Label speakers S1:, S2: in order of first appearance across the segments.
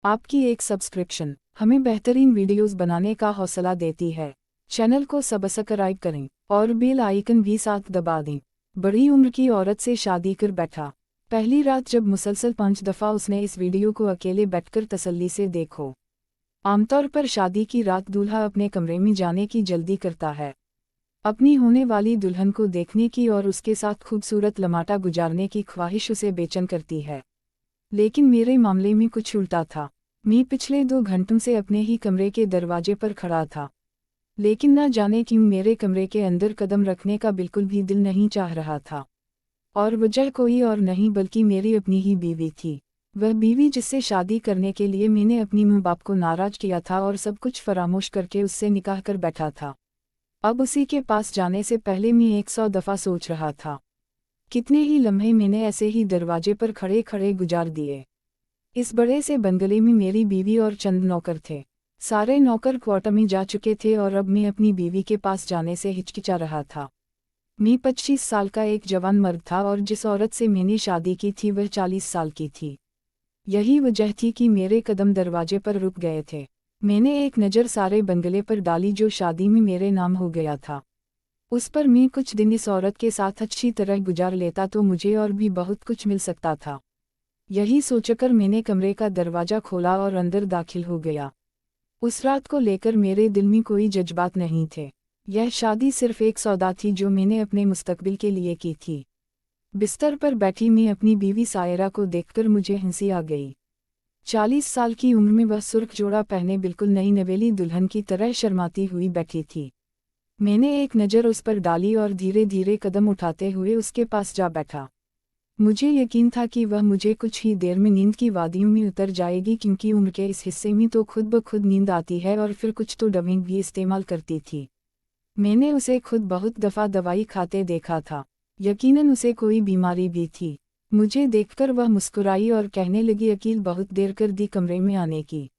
S1: आपकी एक सब्सक्रिप्शन हमें बेहतरीन वीडियोस बनाने का हौसला देती है। चैनल को सब्सक्राइब करें और बेल आइकन भी साथ दबा दें। बड़ी उम्र की औरत से शादी कर बैठा। पहली रात जब मुसलसल 5 दफ़ा उसने इस वीडियो को अकेले बैठकर तसल्ली से देखो। आमतौर पर शादी की रात दूल्हा अपने कमरे में जाने की जल्दी करता है, अपनी होने वाली दुल्हन को देखने की और उसके साथ खूबसूरत लम्हाटा गुजारने की ख्वाहिश उसे बेचैन करती है। लेकिन मेरे मामले में कुछ उल्टा था। मैं पिछले 2 घंटों से अपने ही कमरे के दरवाजे पर खड़ा था, लेकिन न जाने क्यों मेरे कमरे के अंदर कदम रखने का बिल्कुल भी दिल नहीं चाह रहा था। और वजह कोई और नहीं बल्कि मेरी अपनी ही बीवी थी। वह बीवी जिससे शादी करने के लिए मैंने अपनी माँ बाप को नाराज किया था और सब कुछ फरामोश करके उससे निकाह कर बैठा था। अब उसी के पास जाने से पहले मैं 100 दफ़ा सोच रहा था। कितने ही लम्हे मैंने ऐसे ही दरवाजे पर खड़े खड़े गुजार दिए। इस बड़े से बंगले में मेरी बीवी और चंद नौकर थे। सारे नौकर क्वार्टर में जा चुके थे और अब मैं अपनी बीवी के पास जाने से हिचकिचा रहा था। मैं 25 साल का एक जवान मर्द था और जिस औरत से मैंने शादी की थी वह 40 साल की थी। यही वजह थी कि मेरे कदम दरवाजे पर रुक गए थे। मैंने एक नज़र सारे बंगले पर डाली जो शादी में मेरे नाम हो गया था। उस पर मैं कुछ दिन इस औरत के साथ अच्छी तरह गुजार लेता तो मुझे और भी बहुत कुछ मिल सकता था। यही सोचकर मैंने कमरे का दरवाज़ा खोला और अंदर दाखिल हो गया। उस रात को लेकर मेरे दिल में कोई जज्बात नहीं थे। यह शादी सिर्फ एक सौदा थी जो मैंने अपने मुस्तकबिल के लिए की थी। बिस्तर पर बैठी मैं अपनी बीवी सायरा को देखकर मुझे हंसी आ गई। 40 साल की उम्र में वह सुर्ख जोड़ा पहने बिल्कुल नई नवेली दुल्हन की तरह शर्माती हुई बैठी थी। मैंने एक नज़र उस पर डाली और धीरे धीरे कदम उठाते हुए उसके पास जा बैठा। मुझे यकीन था कि वह मुझे कुछ ही देर में नींद की वादियों में उतर जाएगी, क्योंकि उम्र के इस हिस्से में तो खुद ब खुद नींद आती है और फिर कुछ तो दवाएं भी इस्तेमाल करती थी। मैंने उसे खुद बहुत दफ़ा दवाई खाते देखा था। यकीनन उसे कोई बीमारी भी थी। मुझे देखकर वह मुस्कुराई और कहने लगी, अकील बहुत देर कर दी कमरे में आने की।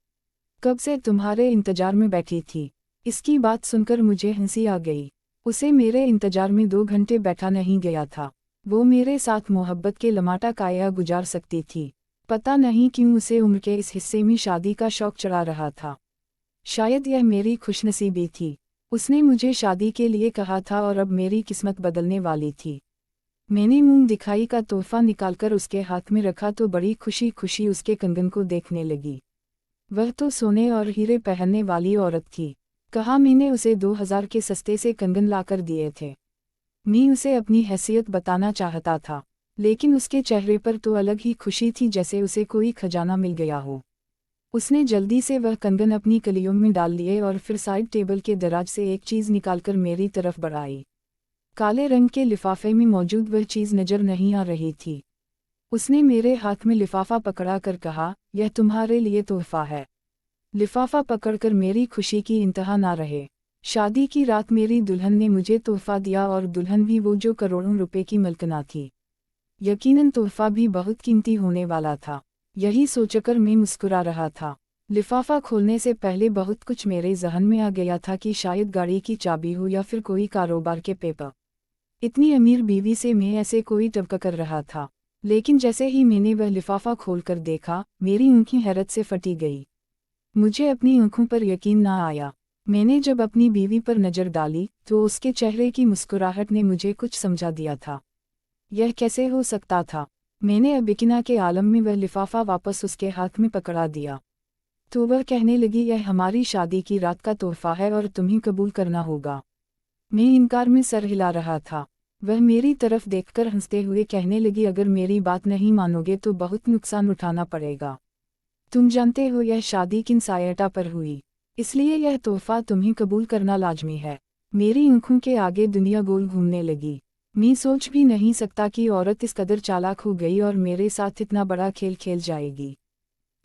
S1: कब से तुम्हारे इंतजार में बैठी थी। इसकी बात सुनकर मुझे हंसी आ गई। उसे मेरे इंतजार में 2 घंटे बैठा नहीं गया था। वो मेरे साथ मोहब्बत के लम्हाटा काया गुजार सकती थी। पता नहीं क्यों उसे उम्र के इस हिस्से में शादी का शौक चढ़ा रहा था। शायद यह मेरी खुशनसीबी थी। उसने मुझे शादी के लिए कहा था और अब मेरी किस्मत बदलने वाली थी। मैंने मुंह दिखाई का तोहफा निकालकर उसके हाथ में रखा तो बड़ी खुशी खुशी उसके कंगन को देखने लगी। वह तो सोने और हीरे पहनने वाली औरत थी। कहा मैंने उसे 2000 के सस्ते से कंगन लाकर दिए थे। मैं उसे अपनी हैसियत बताना चाहता था, लेकिन उसके चेहरे पर तो अलग ही खुशी थी, जैसे उसे कोई खजाना मिल गया हो। उसने जल्दी से वह कंगन अपनी कलियों में डाल लिए और फिर साइड टेबल के दराज से एक चीज़ निकालकर मेरी तरफ बढ़ाई। काले रंग के लिफाफे में मौजूद वह चीज़ नज़र नहीं आ रही थी। उसने मेरे हाथ में लिफाफा पकड़ा कर कहा, यह तुम्हारे लिए तोहफा है। लिफाफा पकड़कर मेरी खुशी की इंतहा ना रहे। शादी की रात मेरी दुल्हन ने मुझे तोहफा दिया और दुल्हन भी वो जो करोड़ों रुपए की मलकना थी। यकीनन तोहफा भी बहुत कीमती होने वाला था। यही सोचकर मैं मुस्कुरा रहा था। लिफाफा खोलने से पहले बहुत कुछ मेरे जहन में आ गया था कि शायद गाड़ी की चाबी हो या फिर कोई कारोबार के पेपर। इतनी अमीर बीवी से मैं ऐसे कोई टवका कर रहा था। लेकिन जैसे ही मैंने वह लिफाफा खोलकर देखा, मेरी आंखें हैरत से फटी गई। मुझे अपनी आंखों पर यकीन ना आया। मैंने जब अपनी बीवी पर नज़र डाली तो उसके चेहरे की मुस्कुराहट ने मुझे कुछ समझा दिया था। यह कैसे हो सकता था। मैंने अबिकिना के आलम में वह लिफाफा वापस उसके हाथ में पकड़ा दिया तो वह कहने लगी, यह हमारी शादी की रात का तोहफा है और तुम्हें कबूल करना होगा। मैं इनकार में सर हिला रहा था। वह मेरी तरफ देखकर हंसते हुए कहने लगी, अगर मेरी बात नहीं मानोगे तो बहुत नुकसान उठाना पड़ेगा। तुम जानते हो यह शादी किन सायटा पर हुई, इसलिए यह तोहफा तुम्हें कबूल करना लाजमी है। मेरी आंखों के आगे दुनिया गोल घूमने लगी। मैं सोच भी नहीं सकता कि औरत इस कदर चालाक हो गई और मेरे साथ इतना बड़ा खेल खेल जाएगी।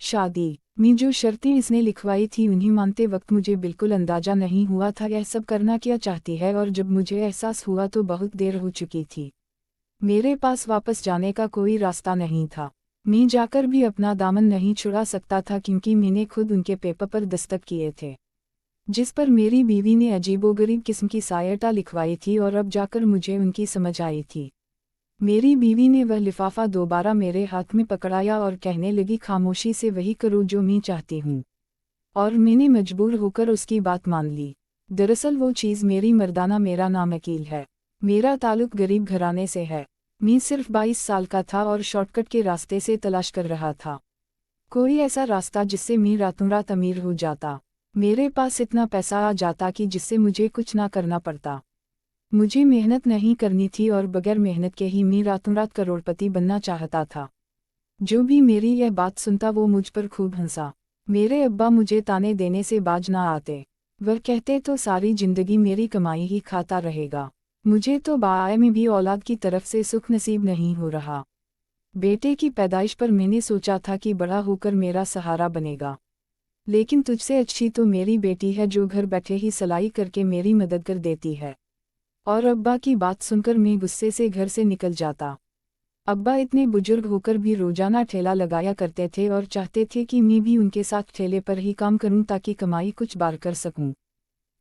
S1: शादी में जो शर्तें इसने लिखवाई थी उन्हें मानते वक्त मुझे बिल्कुल अंदाजा नहीं हुआ था यह सब करना क्या चाहती है, और जब मुझे एहसास हुआ तो बहुत देर हो चुकी थी। मेरे पास वापस जाने का कोई रास्ता नहीं था। मैं जाकर भी अपना दामन नहीं छुड़ा सकता था, क्योंकि मैंने खुद उनके पेपर पर दस्तक किए थे जिस पर मेरी बीवी ने अजीबोगरीब किस्म की सायटा लिखवाई थी, और अब जाकर मुझे उनकी समझ आई थी। मेरी बीवी ने वह लिफाफा दोबारा मेरे हाथ में पकड़ाया और कहने लगी, खामोशी से वही करो जो मैं चाहती हूँ। और मैंने मजबूर होकर उसकी बात मान ली। दरअसल वो चीज़ मेरी मर्दाना। मेरा नाम अकील है। मेरा ताल्लुक गरीब घराने से है। मैं सिर्फ 22 साल का था और शॉर्टकट के रास्ते से तलाश कर रहा था, कोई ऐसा रास्ता जिससे मैं रातों रात अमीर हो जाता। मेरे पास इतना पैसा आ जाता कि जिससे मुझे कुछ ना करना पड़ता। मुझे मेहनत नहीं करनी थी और बगैर मेहनत के ही मैं रातों रात करोड़पति बनना चाहता था। जो भी मेरी यह बात सुनता वो मुझ पर खूब हंसा। मेरे अब्बा मुझे ताने देने से बाज ना आते। वह कहते तो सारी जिंदगी मेरी कमाई ही खाता रहेगा। मुझे तो बाए में भी औलाद की तरफ से सुख नसीब नहीं हो रहा। बेटे की पैदाइश पर मैंने सोचा था कि बड़ा होकर मेरा सहारा बनेगा, लेकिन तुझसे अच्छी तो मेरी बेटी है जो घर बैठे ही सिलाई करके मेरी मदद कर देती है। और अब्बा की बात सुनकर मैं गुस्से से घर से निकल जाता। अब्बा इतने बुजुर्ग होकर भी रोजाना ठेला लगाया करते थे और चाहते थे कि मैं भी उनके साथ ठेले पर ही काम करूं ताकि कमाई कुछ बार कर सकूं।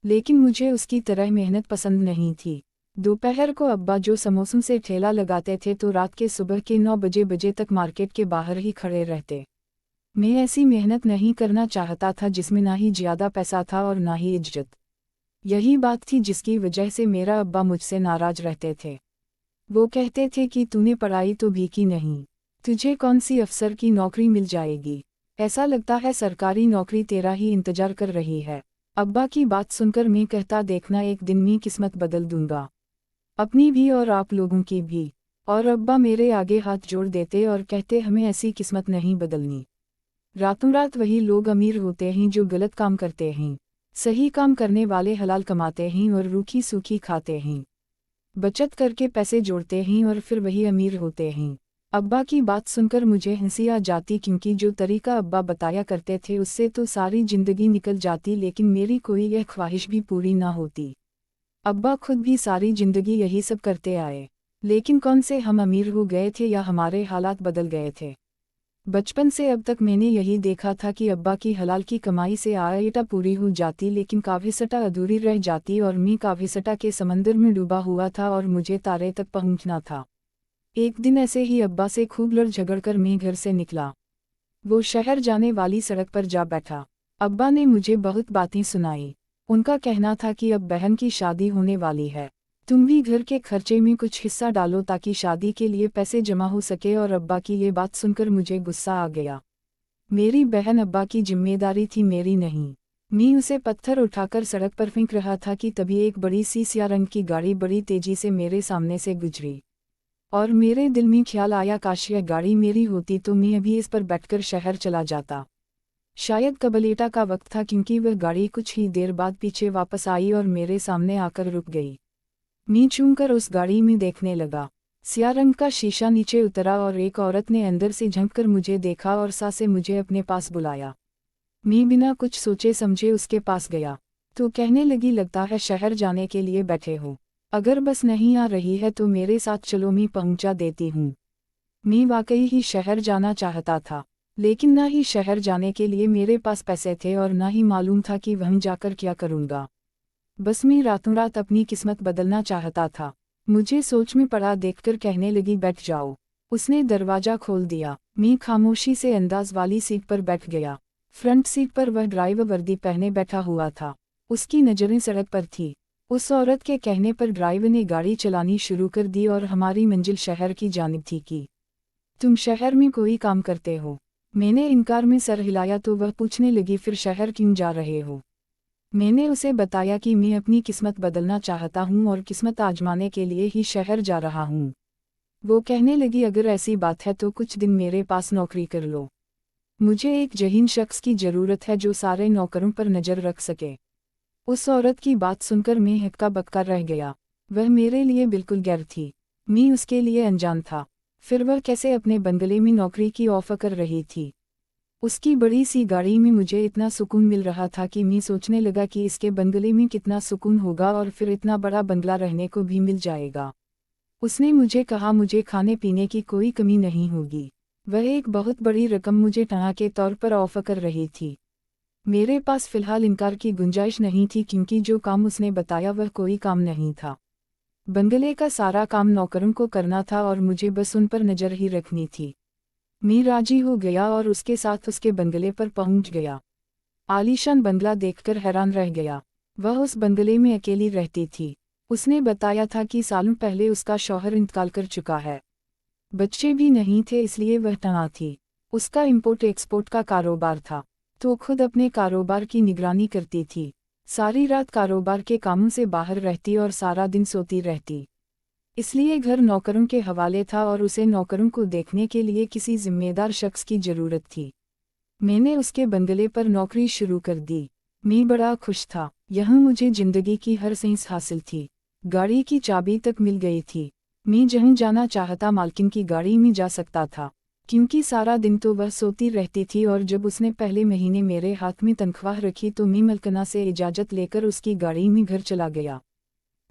S1: लेकिन मुझे उसकी तरह मेहनत पसंद नहीं थी। दोपहर को अब्बा जो समोसों से ठेला लगाते थे तो रात के सुबह के 9 बजे तक मार्केट के बाहर ही खड़े रहते। मैं ऐसी मेहनत नहीं करना चाहता था जिसमें ना ही ज़्यादा पैसा था और ना ही इज्जत। यही बात थी जिसकी वजह से मेरा अब्बा मुझसे नाराज रहते थे। वो कहते थे कि तूने पढ़ाई तो भी की नहीं, तुझे कौन सी अफसर की नौकरी मिल जाएगी, ऐसा लगता है सरकारी नौकरी तेरा ही इंतजार कर रही है। अब्बा की बात सुनकर मैं कहता, देखना एक दिन मैं किस्मत बदल दूंगा, अपनी भी और आप लोगों की भी। और अब्बा मेरे आगे हाथ जोड़ देते और कहते, हमें ऐसी किस्मत नहीं बदलनी। रातों रात वही लोग अमीर होते हैं जो गलत काम करते हैं। सही काम करने वाले हलाल कमाते हैं और रूखी सूखी खाते हैं, बचत करके पैसे जोड़ते हैं और फिर वही अमीर होते हैं। अब्बा की बात सुनकर मुझे हंसी आ जाती, क्योंकि जो तरीका अब्बा बताया करते थे उससे तो सारी जिंदगी निकल जाती, लेकिन मेरी कोई यह ख्वाहिश भी पूरी ना होती। अब्बा खुद भी सारी जिंदगी यही सब करते आए, लेकिन कौन से हम अमीर हो गए थे या हमारे हालात बदल गए थे। बचपन से अब तक मैंने यही देखा था कि अब्बा की हलाल की कमाई से आयटा पूरी हो जाती, लेकिन काविसटा अधूरी रह जाती और मैं काविसटा के समंदर में डूबा हुआ था और मुझे तारे तक पहुंचना था। एक दिन ऐसे ही अब्बा से खूब लड़ झगड़ कर मैं घर से निकला। वो शहर जाने वाली सड़क पर जा बैठा। अब्बा ने मुझे बहुत बातें सुनाई। उनका कहना था कि अब बहन की शादी होने वाली है, तुम भी घर के खर्चे में कुछ हिस्सा डालो ताकि शादी के लिए पैसे जमा हो सके। और अब्बा की ये बात सुनकर मुझे गुस्सा आ गया। मेरी बहन अब्बा की जिम्मेदारी थी, मेरी नहीं। मैं उसे पत्थर उठाकर सड़क पर फेंक रहा था कि तभी एक बड़ी सी स्याह रंग की गाड़ी बड़ी तेजी से मेरे सामने से गुजरी और मेरे दिल में ख्याल आया, काश यह गाड़ी मेरी होती तो मैं अभी इस पर बैठकर शहर चला जाता। शायद कबलेटा का वक्त था, क्योंकि वह गाड़ी कुछ ही देर बाद पीछे वापस आई और मेरे सामने आकर रुक गई। मैं चूमकर उस गाड़ी में देखने लगा। स्याह रंग का शीशा नीचे उतरा और एक औरत ने अंदर से झांककर मुझे देखा और सा से मुझे अपने पास बुलाया। मैं बिना कुछ सोचे समझे उसके पास गया तो कहने लगी, लगता है शहर जाने के लिए बैठे हो, अगर बस नहीं आ रही है तो मेरे साथ चलो, मैं पहुंचा देती हूँ। मैं वाकई ही शहर जाना चाहता था, लेकिन ना ही शहर जाने के लिए मेरे पास पैसे थे और ना ही मालूम था कि वहीं जाकर क्या करूँगा। बस मैं रातों रात अपनी किस्मत बदलना चाहता था। मुझे सोच में पड़ा देखकर कहने लगी, बैठ जाओ। उसने दरवाजा खोल दिया। मैं खामोशी से अंदाज वाली सीट पर बैठ गया। फ्रंट सीट पर वह ड्राइवर वर्दी पहने बैठा हुआ था। उसकी नज़रें सड़क पर थी। उस औरत के कहने पर ड्राइवर ने गाड़ी चलानी शुरू कर दी और हमारी मंजिल शहर की जानिब थी। कि तुम शहर में कोई काम करते हो? मैंने इनकार में सर हिलाया तो वह पूछने लगी, फिर शहर क्यों जा रहे हो? मैंने उसे बताया कि मैं अपनी किस्मत बदलना चाहता हूँ और किस्मत आजमाने के लिए ही शहर जा रहा हूँ। वो कहने लगी, अगर ऐसी बात है तो कुछ दिन मेरे पास नौकरी कर लो। मुझे एक जहीन शख्स की ज़रूरत है जो सारे नौकरों पर नज़र रख सके। उस औरत की बात सुनकर मैं हक्का बक्का रह गया। वह मेरे लिए बिल्कुल गैर थी, मैं उसके लिए अनजान था। फिर वह कैसे अपने बंगले में नौकरी की ऑफर कर रही थी? उसकी बड़ी सी गाड़ी में मुझे इतना सुकून मिल रहा था कि मैं सोचने लगा कि इसके बंगले में कितना सुकून होगा और फिर इतना बड़ा बंगला रहने को भी मिल जाएगा। उसने मुझे कहा, मुझे खाने पीने की कोई कमी नहीं होगी। वह एक बहुत बड़ी रकम मुझे तनख्वाह के तौर पर ऑफर कर रही थी। मेरे पास फिलहाल इनकार की गुंजाइश नहीं थी, क्योंकि जो काम उसने बताया वह कोई काम नहीं था। बंगले का सारा काम नौकरों को करना था और मुझे बस उन पर नजर ही रखनी थी। मैं राजी हो गया और उसके साथ उसके बंगले पर पहुंच गया। आलीशान बंगला देखकर हैरान रह गया। वह उस बंगले में अकेली रहती थी। उसने बताया था कि सालों पहले उसका शौहर इंतकाल कर चुका है। बच्चे भी नहीं थे, इसलिए वह तन्हा थी। उसका इंपोर्ट एक्सपोर्ट का कारोबार था, तो खुद अपने कारोबार की निगरानी करती थी। सारी रात कारोबार के कामों से बाहर रहती और सारा दिन सोती रहती। इसलिए घर नौकरों के हवाले था और उसे नौकरों को देखने के लिए किसी जिम्मेदार शख्स की जरूरत थी। मैंने उसके बंगले पर नौकरी शुरू कर दी। मैं बड़ा खुश था। यहाँ मुझे जिंदगी की हर सेंस हासिल थी। गाड़ी की चाबी तक मिल गई थी। मैं जहाँ जाना चाहता मालकिन की गाड़ी में जा सकता था, क्योंकि सारा दिन तो वह सोती रहती थी। और जब उसने पहले महीने मेरे हाथ में तनख्वाह रखी तो मैं मलकना से इजाज़त लेकर उसकी गाड़ी में घर चला गया।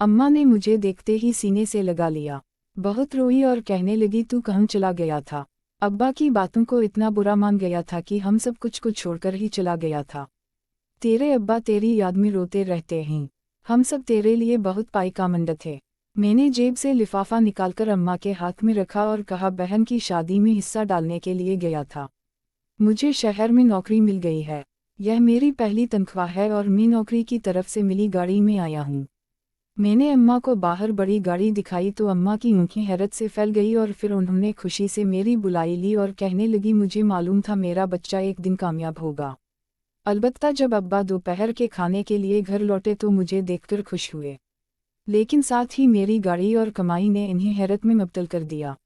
S1: अम्मा ने मुझे देखते ही सीने से लगा लिया। बहुत रोई और कहने लगी, तू कहाँ चला गया था? अब्बा की बातों को इतना बुरा मान गया था कि हम सब कुछ को छोड़कर ही चला गया था। तेरे अब्बा तेरी याद में रोते रहते हैं। हम सब तेरे लिए बहुत पायकामंद थे। मैंने जेब से लिफाफा निकालकर अम्मा के हाथ में रखा और कहा, बहन की शादी में हिस्सा डालने के लिए गया था। मुझे शहर में नौकरी मिल गई है। यह मेरी पहली तनख्वाह है और मैं नौकरी की तरफ से मिली गाड़ी में आया हूँ। मैंने अम्मा को बाहर बड़ी गाड़ी दिखाई तो अम्मा की आंखें हैरत से फैल गई और फिर उन्होंने खुशी से मेरी बुलाई ली और कहने लगी, मुझे मालूम था मेरा बच्चा एक दिन कामयाब होगा। अलबत्ता जब अब्बा दोपहर के खाने के लिए घर लौटे तो मुझे देखकर खुश हुए, लेकिन साथ ही मेरी गाड़ी और कमाई ने इन्हें हैरत में मुब्तला कर दिया।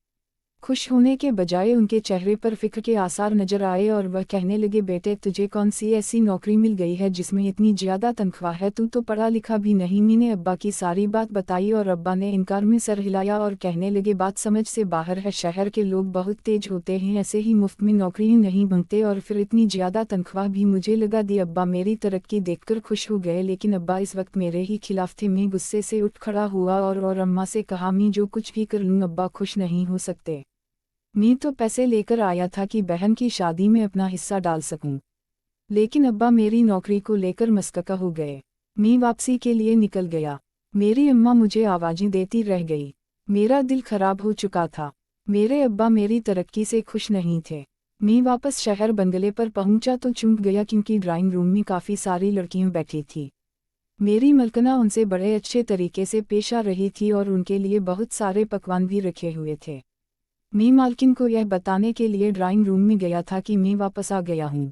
S1: खुश होने के बजाय उनके चेहरे पर फिक्र के आसार नजर आए और वह कहने लगे, बेटे तुझे कौन सी ऐसी नौकरी मिल गई है जिसमें इतनी ज़्यादा तनख्वाह है? तू तो पढ़ा लिखा भी नहीं। मैंने अब्बा की सारी बात बताई और अब्बा ने इनकार में सर हिलाया और कहने लगे, बात समझ से बाहर है। शहर के लोग बहुत तेज होते हैं, ऐसे ही मुफ्त में नौकरी नहीं बनते और फिर इतनी ज़्यादा तनख्वाह भी मुझे लगा दी। अब्बा मेरी तरक्की देखकर खुश हो गए, लेकिन अब्बा इस वक्त मेरे ही खिलाफ थे। मैं गुस्से से उठ खड़ा हुआ और अम्मा से कहा, मैं जो कुछ भी कर लूँ अब्बा खुश नहीं हो सकते। मैं तो पैसे लेकर आया था कि बहन की शादी में अपना हिस्सा डाल सकूं, लेकिन अब्बा मेरी नौकरी को लेकर मस्कका हो गए। मैं वापसी के लिए निकल गया। मेरी अम्मा मुझे आवाज़ें देती रह गई। मेरा दिल खराब हो चुका था। मेरे अब्बा मेरी तरक्की से खुश नहीं थे। मैं वापस शहर बंगले पर पहुंचा तो चूक गया, क्योंकि ड्राइंग रूम में काफ़ी सारी लड़कियां बैठी थी। मेरी मलकना उनसे बड़े अच्छे तरीके से पेश आ रही थी और उनके लिए बहुत सारे पकवान भी रखे हुए थे। मैं मालकिन को यह बताने के लिए ड्राइंग रूम में गया था कि मैं वापस आ गया हूँ।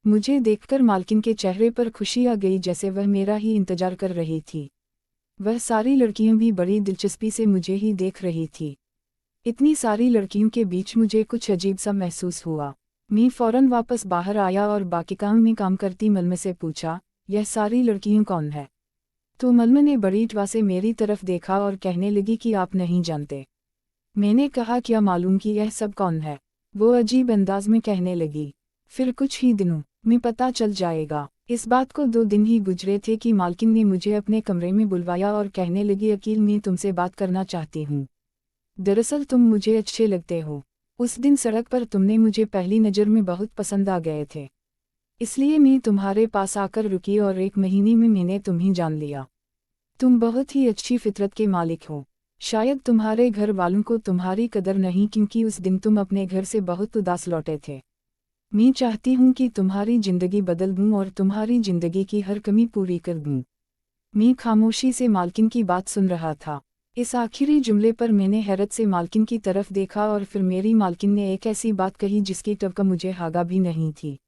S1: मुझे देखकर मालकिन के चेहरे पर खुशी आ गई, जैसे वह मेरा ही इंतजार कर रही थी। वह सारी लड़कियां भी बड़ी दिलचस्पी से मुझे ही देख रही थी। इतनी सारी लड़कियों के बीच मुझे कुछ अजीब सा महसूस हुआ। मैं फौरन वापस बाहर आया और बाकी काम में काम करती मलमे से पूछा, यह सारी लड़कियां कौन है? तो मलमे ने बड़ी टवा से मेरी तरफ देखा और कहने लगी कि आप नहीं जानते। मैंने कहा, क्या मालूम कि यह सब कौन है? वो अजीब अंदाज में कहने लगी, फिर कुछ ही दिनों में पता चल जाएगा। इस बात को 2 दिन ही गुजरे थे कि मालकिन ने मुझे अपने कमरे में बुलवाया और कहने लगी, अकील मैं तुमसे बात करना चाहती हूँ। दरअसल तुम मुझे अच्छे लगते हो। उस दिन सड़क पर तुमने मुझे पहली नज़र में बहुत पसंद आ गए थे, इसलिए मैं तुम्हारे पास आकर रुकी और 1 महीने में मैंने तुम्हें जान लिया। तुम बहुत ही अच्छी फितरत के मालिक हो। शायद तुम्हारे घर वालों को तुम्हारी कदर नहीं, क्योंकि उस दिन तुम अपने घर से बहुत उदास लौटे थे। मैं चाहती हूँ कि तुम्हारी ज़िंदगी बदल दूँ और तुम्हारी ज़िंदगी की हर कमी पूरी कर दूँ। मैं खामोशी से मालकिन की बात सुन रहा था। इस आखिरी जुमले पर मैंने हैरत से मालकिन की तरफ देखा और फिर मेरी मालकिन ने एक ऐसी बात कही जिसकी टवका मुझे हागा भी नहीं थी।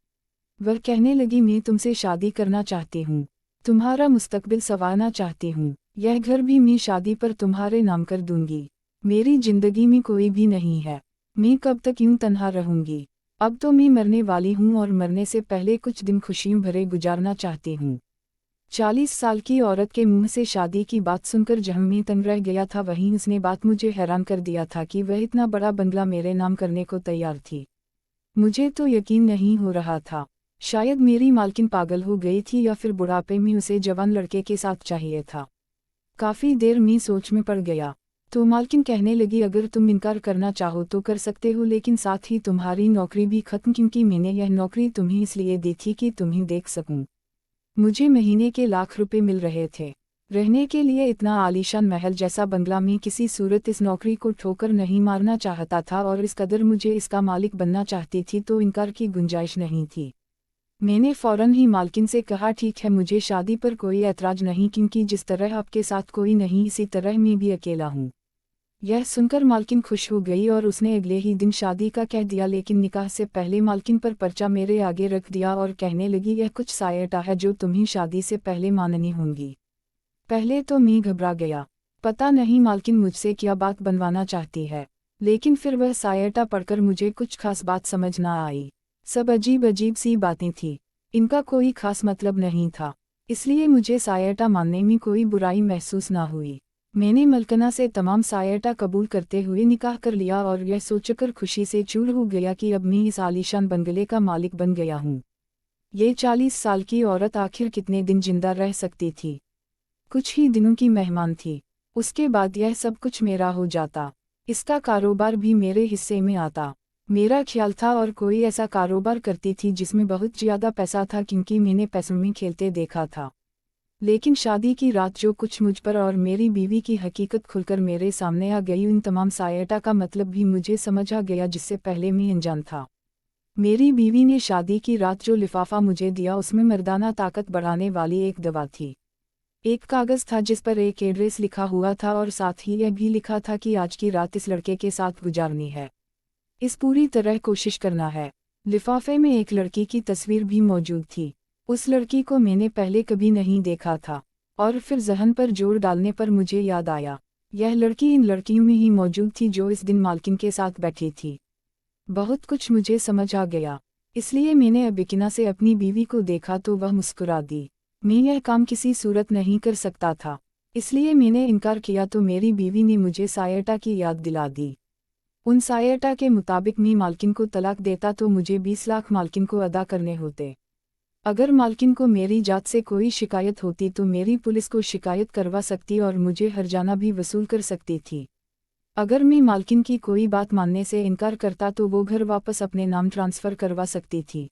S1: वह कहने लगी, मैं तुमसे शादी करना चाहती हूँ, तुम्हारा मुस्तकबिल संवारना चाहती हूँ। यह घर भी मैं शादी पर तुम्हारे नाम कर दूंगी। मेरी जिंदगी में कोई भी नहीं है। मैं कब तक यूं तन्हा रहूंगी? अब तो मैं मरने वाली हूँ और मरने से पहले कुछ दिन खुशियों भरे गुजारना चाहती हूँ। 40 साल की औरत के मुंह से शादी की बात सुनकर जहाँ मैं तंग रह गया था, वहीं उसने बात मुझे हैरान कर दिया था कि वह इतना बड़ा बंगला मेरे नाम करने को तैयार थी। मुझे तो यकीन नहीं हो रहा था। शायद मेरी मालकिन पागल हो गई थी या फिर बुढ़ापे में उसे जवान लड़के के साथ चाहिए था। काफ़ी देर में सोच में पड़ गया तो मालकिन कहने लगी, अगर तुम इनकार करना चाहो तो कर सकते हो, लेकिन साथ ही तुम्हारी नौकरी भी खत्म, क्योंकि मैंने यह नौकरी तुम्हें इसलिए दी थी कि तुम्हें देख सकूं। मुझे महीने के लाख रुपए मिल रहे थे। रहने के लिए इतना आलीशान महल जैसा बंगला में किसी सूरत इस नौकरी को ठोकर नहीं मारना चाहता था, और इस कदर मुझे इसका मालिक बनना चाहती थी तो इनकार की गुंजाइश नहीं थी। मैंने फौरन ही मालकिन से कहा, ठीक है, मुझे शादी पर कोई ऐतराज नहीं, क्योंकि जिस तरह आपके साथ कोई नहीं इसी तरह मैं भी अकेला हूँ। यह सुनकर मालकिन खुश हो गई और उसने अगले ही दिन शादी का कह दिया, लेकिन निकाह से पहले मालकिन पर पर्चा मेरे आगे रख दिया और कहने लगी, यह कुछ सायटा है जो तुम्हें शादी से पहले माननी होंगी। पहले तो मैं घबरा गया, पता नहीं मालकिन मुझसे क्या बात बनवाना चाहती है, लेकिन फिर वह सायटा पढ़कर मुझे कुछ खास बात समझ ना आई। सब अजीब अजीब सी बातें थी, इनका कोई खास मतलब नहीं था, इसलिए मुझे सायटा मानने में कोई बुराई महसूस ना हुई। मैंने मलकना से तमाम सायटा कबूल करते हुए निकाह कर लिया और यह सोचकर खुशी से चूर हो गया कि अब मैं इस आलीशान बंगले का मालिक बन गया हूँ। ये 40 साल की औरत आखिर कितने दिन जिंदा रह सकती थी? कुछ ही दिनों की मेहमान थी, उसके बाद यह सब कुछ मेरा हो जाता, इसका कारोबार भी मेरे हिस्से में आता। मेरा ख्याल था और कोई ऐसा कारोबार करती थी जिसमें बहुत ज़्यादा पैसा था, क्योंकि मैंने पैसों में खेलते देखा था। लेकिन शादी की रात जो कुछ मुझ पर और मेरी बीवी की हकीकत खुलकर मेरे सामने आ गई, उन तमाम सायटा का मतलब भी मुझे समझ आ गया जिससे पहले मैं अनजान था। मेरी बीवी ने शादी की रात जो लिफाफा मुझे दिया उसमें मर्दाना ताकत बढ़ाने वाली एक दवा थी। एक कागज़ था जिस पर एक एड्रेस लिखा हुआ था और साथ ही यह भी लिखा था कि आज की रात इस लड़के के साथ गुजारनी है, इस पूरी तरह कोशिश करना है। लिफाफे में एक लड़की की तस्वीर भी मौजूद थी। उस लड़की को मैंने पहले कभी नहीं देखा था, और फिर ज़हन पर जोर डालने पर मुझे याद आया, यह लड़की इन लड़कियों में ही मौजूद थी जो इस दिन मालकिन के साथ बैठी थी। बहुत कुछ मुझे समझ आ गया, इसलिए मैंने अबिकिना से अपनी बीवी को देखा तो वह मुस्कुरा दी। मैं यह काम किसी सूरत नहीं कर सकता था, इसलिए मैंने इनकार किया तो मेरी बीवी ने मुझे सायटा की याद दिला दी। उन सायटा के मुताबिक मैं मालकिन को तलाक देता तो मुझे 20 लाख मालकिन को अदा करने होते। अगर मालकिन को मेरी जात से कोई शिकायत होती तो मेरी पुलिस को शिकायत करवा सकती और मुझे हर्जाना भी वसूल कर सकती थी। अगर मैं मालकिन की कोई बात मानने से इनकार करता तो वो घर वापस अपने नाम ट्रांसफ़र करवा सकती थी।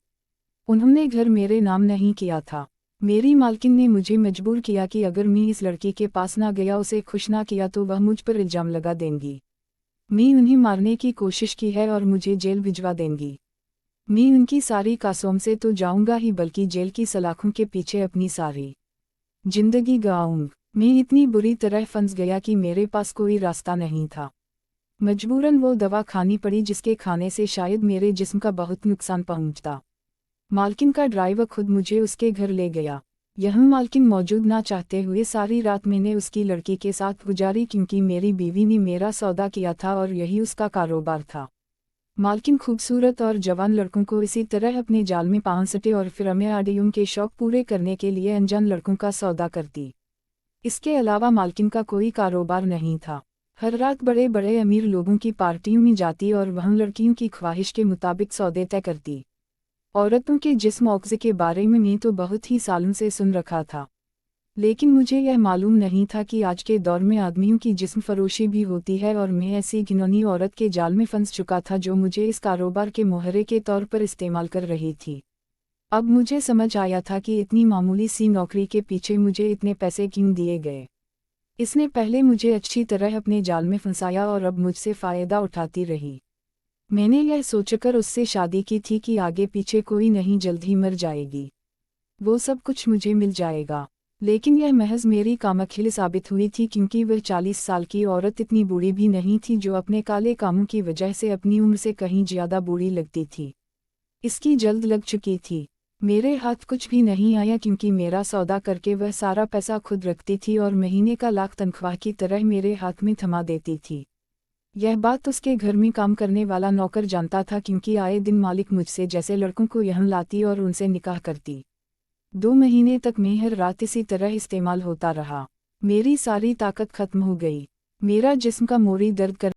S1: उन्होंने घर मेरे नाम नहीं किया था। मेरी मालकिन ने मुझे मजबूर किया कि अगर मैं इस लड़की के पास ना गया, उसे खुश ना किया तो वह मुझ पर इल्ज़ाम लगा देंगी। मैं उन्हें मारने की कोशिश की है और मुझे जेल भिजवा देंगी। मैं उनकी सारी कासों से तो जाऊंगा ही, बल्कि जेल की सलाखों के पीछे अपनी सारी जिंदगी गंवाऊंगा। मैं इतनी बुरी तरह फंस गया कि मेरे पास कोई रास्ता नहीं था। मजबूरन वो दवा खानी पड़ी जिसके खाने से शायद मेरे जिस्म का बहुत नुकसान पहुंचता। मालकिन का ड्राइवर खुद मुझे उसके घर ले गया। यहाँ मालकिन मौजूद ना चाहते हुए सारी रात मैंने उसकी लड़की के साथ गुजारी, क्योंकि मेरी बीवी ने मेरा सौदा किया था और यही उसका कारोबार था। मालकिन खूबसूरत और जवान लड़कों को इसी तरह अपने जाल में पांसटे और फिर अमेयाडियों के शौक पूरे करने के लिए अनजान लड़कों का सौदा करती। इसके अलावा मालकिन का कोई कारोबार नहीं था। हर रात बड़े बड़े अमीर लोगों की पार्टियों में जाती और वहाँ लड़कियों की ख्वाहिश के मुताबिक सौदे तय करती। औरतों के जिस्म औक़ज़े के बारे में मैं तो बहुत ही सालों से सुन रखा था, लेकिन मुझे यह मालूम नहीं था कि आज के दौर में आदमियों की जिस्म फरोशी भी होती है, और मैं ऐसी घिनौनी औरत के जाल में फंस चुका था जो मुझे इस कारोबार के मोहरे के तौर पर इस्तेमाल कर रही थी। अब मुझे समझ आया था कि इतनी मामूली सी नौकरी के पीछे मुझे इतने पैसे क्यों दिए गए। इसने पहले मुझे अच्छी तरह अपने जाल में फंसाया और अब मुझसे फ़ायदा उठाती रही। मैंने यह सोचकर उससे शादी की थी कि आगे पीछे कोई नहीं, जल्द ही मर जाएगी, वो सब कुछ मुझे मिल जाएगा। लेकिन यह महज मेरी कामखिल साबित हुई थी, क्योंकि वह 40 साल की औरत इतनी बूढ़ी भी नहीं थी जो अपने काले कामों की वजह से अपनी उम्र से कहीं ज़्यादा बूढ़ी लगती थी। इसकी जल्द लग चुकी थी। मेरे हाथ कुछ भी नहीं आया, क्योंकि मेरा सौदा करके वह सारा पैसा खुद रखती थी और महीने का लाख तनख्वाह की तरह मेरे हाथ में थमा देती थी। यह बात उसके घर में काम करने वाला नौकर जानता था, क्योंकि आए दिन मालिक मुझसे जैसे लड़कों को यहाँ लाती और उनसे निकाह करती। 2 महीने तक मैं हर रात इसी तरह इस्तेमाल होता रहा। मेरी सारी ताकत खत्म हो गई। मेरा जिस्म का मोरी दर्द कर